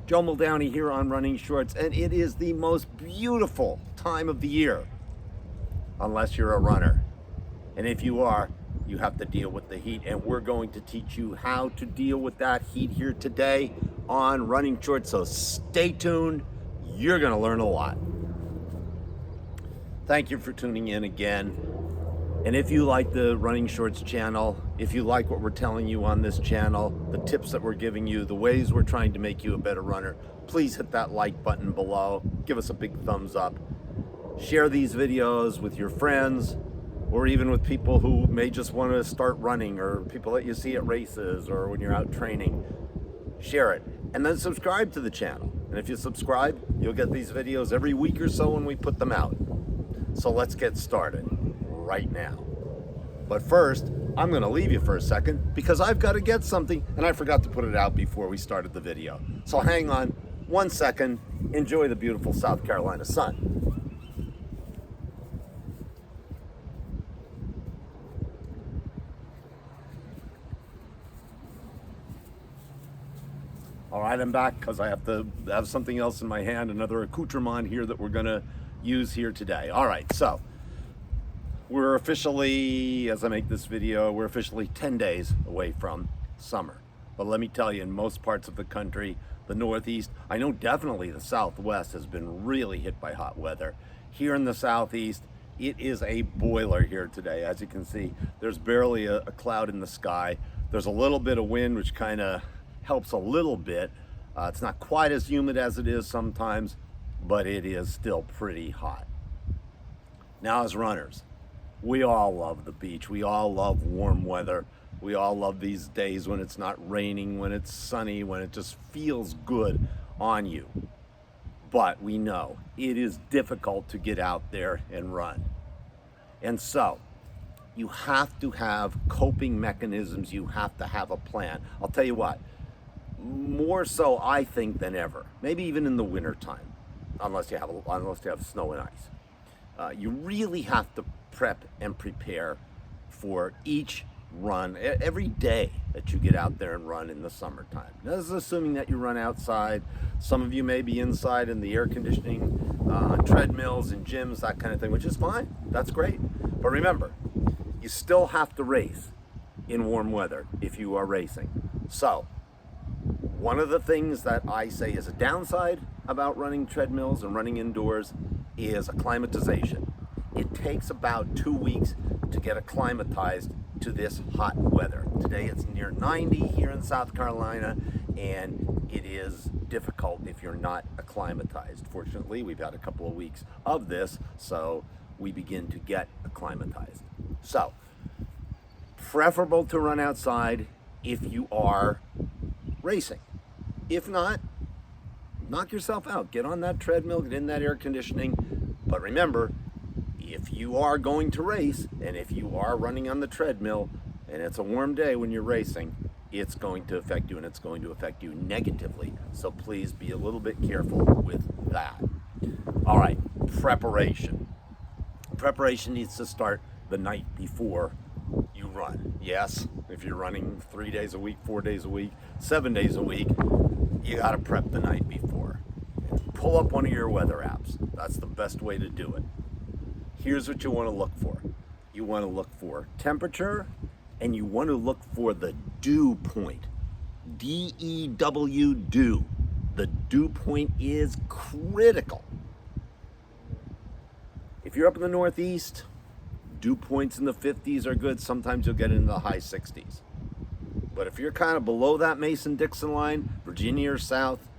Joe Muldowney here on Running Shorts, and it is the most beautiful time of the year, unless you're a runner. And if you are, you have to deal with the heat, and we're going to teach you how to deal with that heat here today on Running Shorts, so stay tuned. You're going to learn a lot. Thank you for tuning in again. And if you like the Running Shorts channel, if you like what we're telling you on this channel, the tips that we're giving you, the ways we're trying to make you a better runner, please hit that like button below. Give us a big thumbs up. Share these videos with your friends, or even with people who may just want to start running, or people that you see at races or when you're out training. Share it. And then subscribe to the channel. And if you subscribe, you'll get these videos every week or so when we put them out. So let's get started right now. But first, I'm going to leave you for a second because I've got to get something, and I forgot to put it out before we started the video. So hang on 1 second. Enjoy the beautiful South Carolina sun. All right, I'm back because I have to have something else in my hand, another accoutrement here that we're going to use here today. All right, so we're officially, as I make this video, we're officially 10 days away from summer. But let me tell you, in most parts of the country, the Northeast, I know definitely the Southwest has been really hit by hot weather. Here in the Southeast, it is a boiler here today. As you can see, there's barely a cloud in the sky. There's a little bit of wind, which kind of helps a little bit. It's not quite as humid as it is sometimes, but it is still pretty hot. Now, as runners, we all love the beach. We all love warm weather. We all love these days when it's not raining, when it's sunny, when it just feels good on you. But we know it is difficult to get out there and run. And so you have to have coping mechanisms. You have to have a plan. I'll tell you what, more so I think than ever, maybe even in the wintertime, unless you have snow and ice. You really have to prep and prepare for each run every day that you get out there and run in the summertime. Now, this is assuming that you run outside. Some of you may be inside in the air conditioning, treadmills and gyms, that kind of thing, which is fine. That's great. But remember, you still have to race in warm weather if you are racing. So one of the things that I say is a downside about running treadmills and running indoors is acclimatization. It takes about 2 weeks to get acclimatized to this hot weather. Today it's near 90 here in South Carolina, and it is difficult if you're not acclimatized. Fortunately, we've had a couple of weeks of this, so we begin to get acclimatized. So, preferable to run outside if you are racing. If not, knock yourself out. Get on that treadmill, get in that air conditioning. But remember, if you are going to race, and if you are running on the treadmill, and it's a warm day when you're racing, it's going to affect you, and it's going to affect you negatively. So please be a little bit careful with that. All right, preparation. Preparation needs to start the night before you run. Yes, if you're running 3 days a week, 4 days a week, 7 days a week, you got to prep the night before. Pull up one of your weather apps. That's the best way to do it. Here's what you want to look for. You want to look for temperature, and you want to look for the dew point. D-E-W, dew. The dew point is critical. If you're up in the Northeast, dew points in the 50s are good. Sometimes you'll get into the high 60s. But if you're kind of below that Mason-Dixon line, Virginia or south,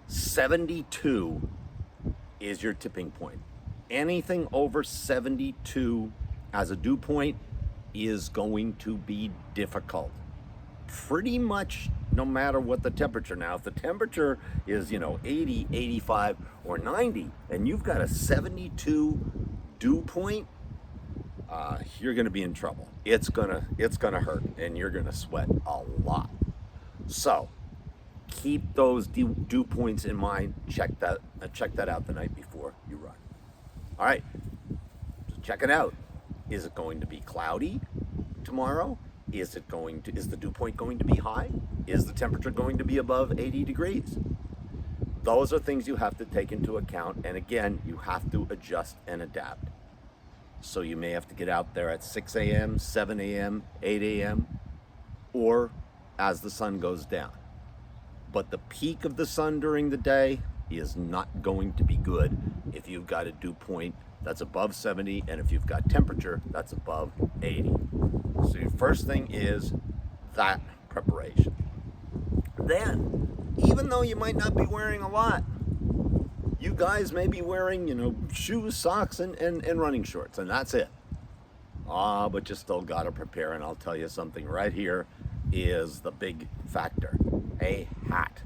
72 is your tipping point. Anything over 72 as a dew point is going to be difficult. Pretty much no matter what the temperature. Now, if the temperature is, 80, 85, or 90, and you've got a 72 dew point, you're gonna be in trouble. It's gonna hurt, and you're gonna sweat a lot. So keep those dew points in mind. Check that out the night before you run. All right, so check it out. Is it going to be cloudy tomorrow? Is the dew point going to be high? Is the temperature going to be above 80 degrees? Those are things you have to take into account. And again, you have to adjust and adapt. So you may have to get out there at 6 a.m., 7 a.m., 8 a.m., or as the sun goes down. But the peak of the sun during the day is not going to be good if you've got a dew point that's above 70 and if you've got temperature that's above 80. So your first thing is that preparation. Then, even though you might not be wearing a lot, you guys may be wearing, shoes, socks, and running shorts, and that's it. But you still gotta prepare, and I'll tell you something right here is the big factor. A hat.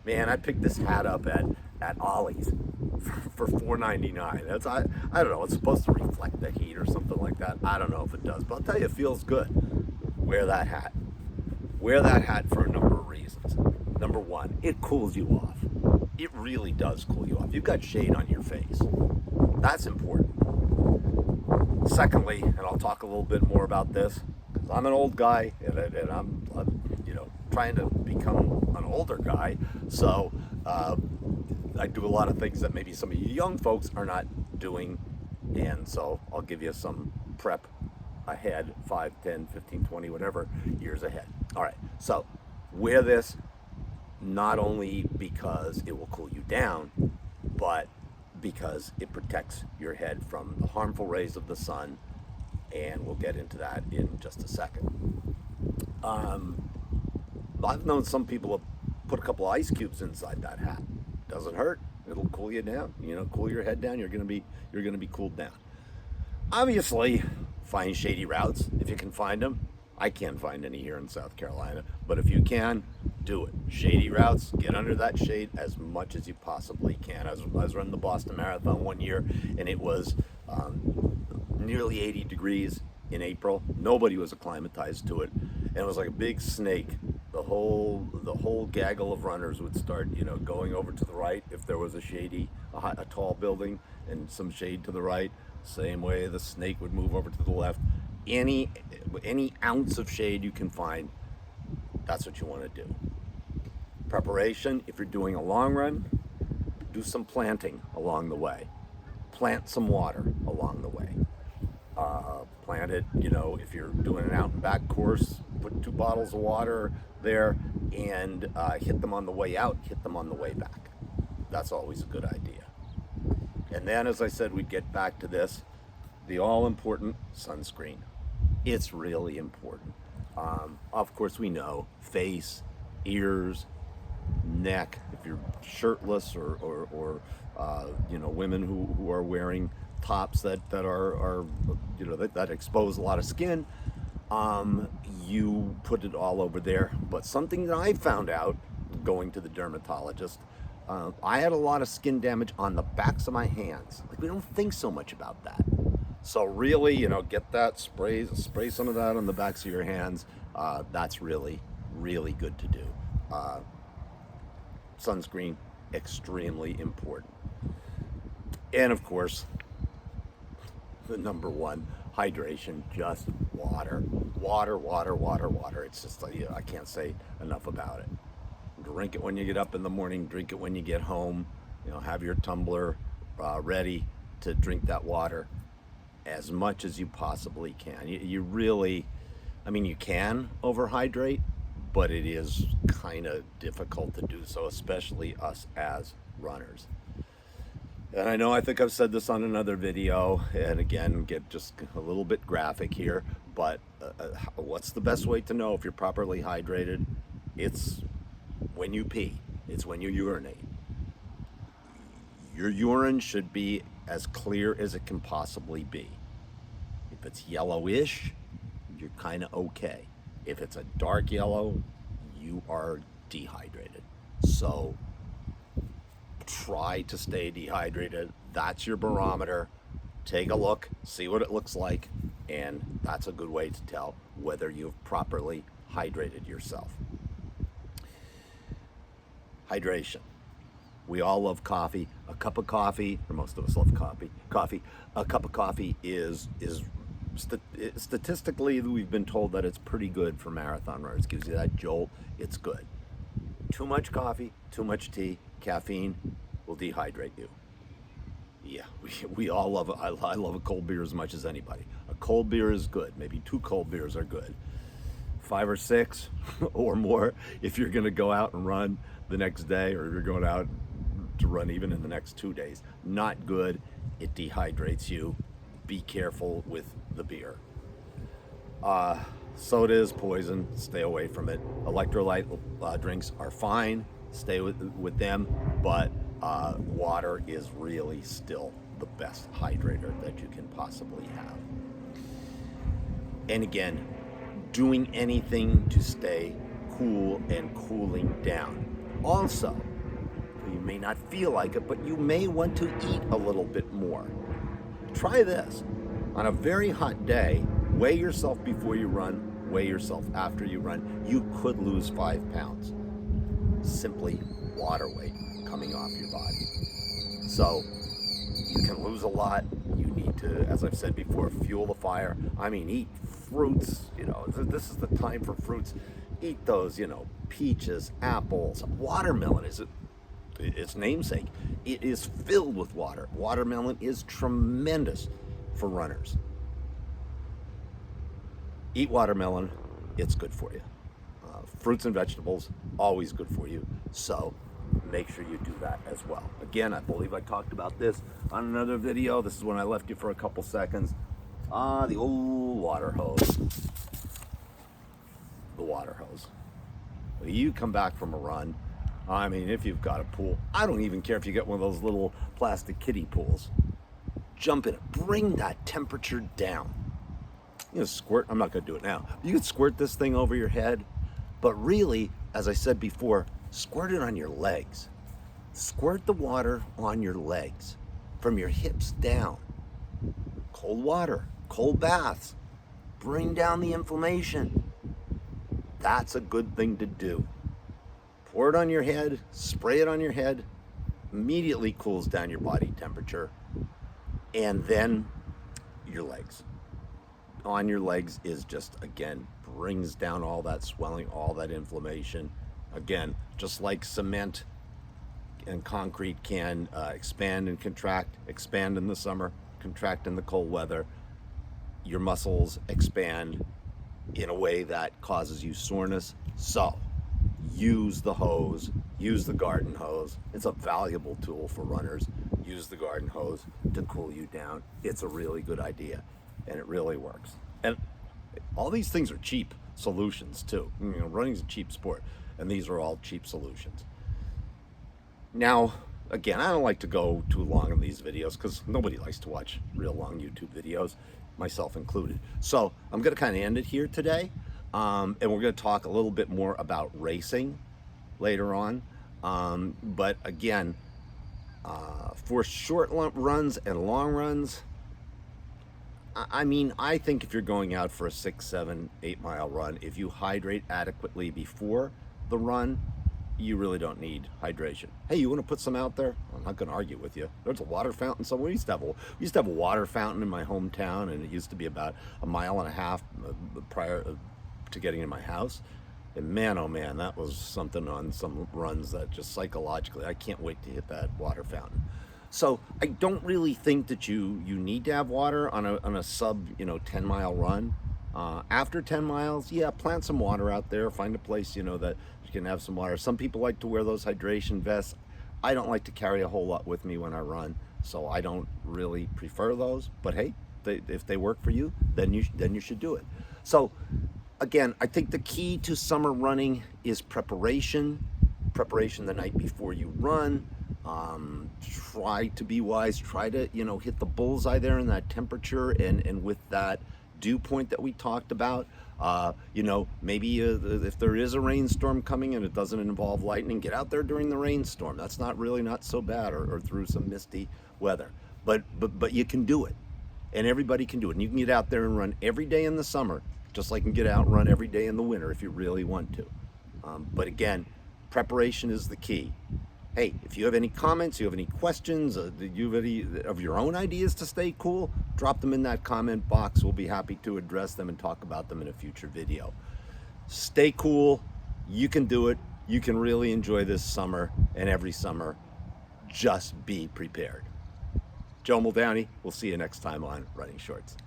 Man, I picked this hat up at Ollie's for $4.99. That's I don't know, it's supposed to reflect the heat or something like that. I don't know if it does, but I'll tell you, it feels good. Wear that hat. Wear that hat for a number of reasons. Number one, it cools you off. It really does cool you off. You've got shade on your face. That's important. Secondly, and I'll talk a little bit more about this, because I'm an old guy and I'm trying to become an older guy. So I do a lot of things that maybe some of you young folks are not doing. And so I'll give you some prep ahead, 5, 10, 15, 20, whatever years ahead. All right, so wear this not only because it will cool you down, but because it protects your head from the harmful rays of the sun, and we'll get into that in just a second. I've known some people have put a couple of ice cubes inside that hat. Doesn't hurt. It'll cool you down. Cool your head down. You're gonna be cooled down. Obviously, find shady routes if you can find them. I can't find any here in South Carolina, but if you can, do it. Shady routes, get under that shade as much as you possibly can. I was running the Boston Marathon one year, and it was nearly 80 degrees in April. Nobody was acclimatized to it, and it was like a big snake. The whole gaggle of runners would start, going over to the right if there was a tall building and some shade to the right. Same way the snake would move over to the left. Any ounce of shade you can find, that's what you want to do. Preparation, if you're doing a long run, do some planting along the way. Plant some water along the way. Plant it, if you're doing an out and back course, put 2 bottles of water there and hit them on the way out, hit them on the way back. That's always a good idea. And then, as I said, we get back to this, the all-important sunscreen. It's really important. Of course, we know face, ears, neck. If you're shirtless or women who are wearing tops that are that expose a lot of skin, you put it all over there. But something that I found out going to the dermatologist, I had a lot of skin damage on the backs of my hands. Like, we don't think so much about that. So really, get that, spray some of that on the backs of your hands. That's really, really good to do. Sunscreen, extremely important. And of course, the number one, hydration, just water. Water, water, water, water. It's just, I can't say enough about it. Drink it when you get up in the morning, drink it when you get home. Have your tumbler ready to drink that water as much as you possibly can. You really, you can overhydrate, but it is kind of difficult to do so, especially us as runners. And I think I've said this on another video, and again, get just a little bit graphic here, but what's the best way to know if you're properly hydrated? It's when you pee. It's when you urinate. Your urine should be as clear as it can possibly be. If it's yellowish, you're kind of okay. If it's a dark yellow, you are dehydrated. So try to stay dehydrated. That's your barometer. Take a look, see what it looks like, and that's a good way to tell whether you've properly hydrated yourself. Hydration. We all love coffee. A cup of coffee, or most of us love coffee. A cup of coffee is statistically, we've been told that it's pretty good for marathon runners. It gives you that jolt. It's good. Too much coffee, too much tea, caffeine will dehydrate you. Yeah, we all love it. I love a cold beer as much as anybody. A cold beer is good. Maybe 2 cold beers are good. 5 or 6 or more if you're going to go out and run the next day, or if you're going out to run even in the next 2 days. Not good. It dehydrates you. Be careful with the beer. Soda is poison. Stay away from it. Electrolyte drinks are fine. Stay with them, but water is really still the best hydrator that you can possibly have. And again, doing anything to stay cool and cooling down. Also, you may not feel like it, but you may want to eat a little bit more. Try this. On a very hot day, weigh yourself before you run, weigh yourself after you run. You could lose 5 pounds. Simply water weight coming off your body. So you can lose a lot. You need to, as I've said before, fuel the fire. I mean, eat fruits. This is the time for fruits. Eat those, peaches, apples. Watermelon is its namesake. It is filled with water. Watermelon is tremendous for runners. Eat watermelon. It's good for you. Fruits and vegetables, always good for you. So make sure you do that as well. Again, I believe I talked about this on another video. This is when I left you for a couple seconds. The old water hose. The water hose. When you come back from a run, I mean, if you've got a pool, I don't even care if you get one of those little plastic kiddie pools. Jump in it. Bring that temperature down. Squirt. I'm not going to do it now. You can squirt this thing over your head, but really, as I said before, squirt it on your legs. Squirt the water on your legs, from your hips down. Cold water, cold baths, bring down the inflammation. That's a good thing to do. Pour it on your head, spray it on your head, immediately cools down your body temperature, and then your legs. On your legs is just, again, brings down all that swelling, all that inflammation. Again, just like cement and concrete can expand and contract, expand in the summer, contract in the cold weather, your muscles expand in a way that causes you soreness. So use the hose, use the garden hose. It's a valuable tool for runners. Use the garden hose to cool you down. It's a really good idea, and it really works. And all these things are cheap solutions too. Running's a cheap sport, and these are all cheap solutions. Now, again, I don't like to go too long in these videos because nobody likes to watch real long YouTube videos, myself included. So I'm going to kind of end it here today, and we're going to talk a little bit more about racing later on. But again, for short runs and long runs, I mean, I think if you're going out for a 6, 7, 8 mile run, if you hydrate adequately before the run, you really don't need hydration. Hey, you want to put some out there? I'm not going to argue with you. There's a water fountain somewhere. We used to have a water fountain in my hometown, and it used to be about 1.5 miles prior to getting in my house. And man, oh man, that was something on some runs that just psychologically, I can't wait to hit that water fountain. So I don't really think that you need to have water on a sub 10 mile run. After 10 miles, yeah, plant some water out there. Find a place that you can have some water. Some people like to wear those hydration vests. I don't like to carry a whole lot with me when I run, so I don't really prefer those. But hey, if they work for you, then you should do it. So again, I think the key to summer running is preparation. Preparation the night before you run. Try to be wise. Try to hit the bullseye there in that temperature and with that dew point that we talked about. Maybe if there is a rainstorm coming and it doesn't involve lightning, get out there during the rainstorm. That's not so bad, or through some misty weather. But you can do it, and everybody can do it. And you can get out there and run every day in the summer, just like you can get out and run every day in the winter if you really want to. But again, preparation is the key. Hey, if you have any comments, you have any questions, you have any of your own ideas to stay cool, drop them in that comment box. We'll be happy to address them and talk about them in a future video. Stay cool. You can do it. You can really enjoy this summer and every summer. Just be prepared. Joe Muldowney, we'll see you next time on Running Shorts.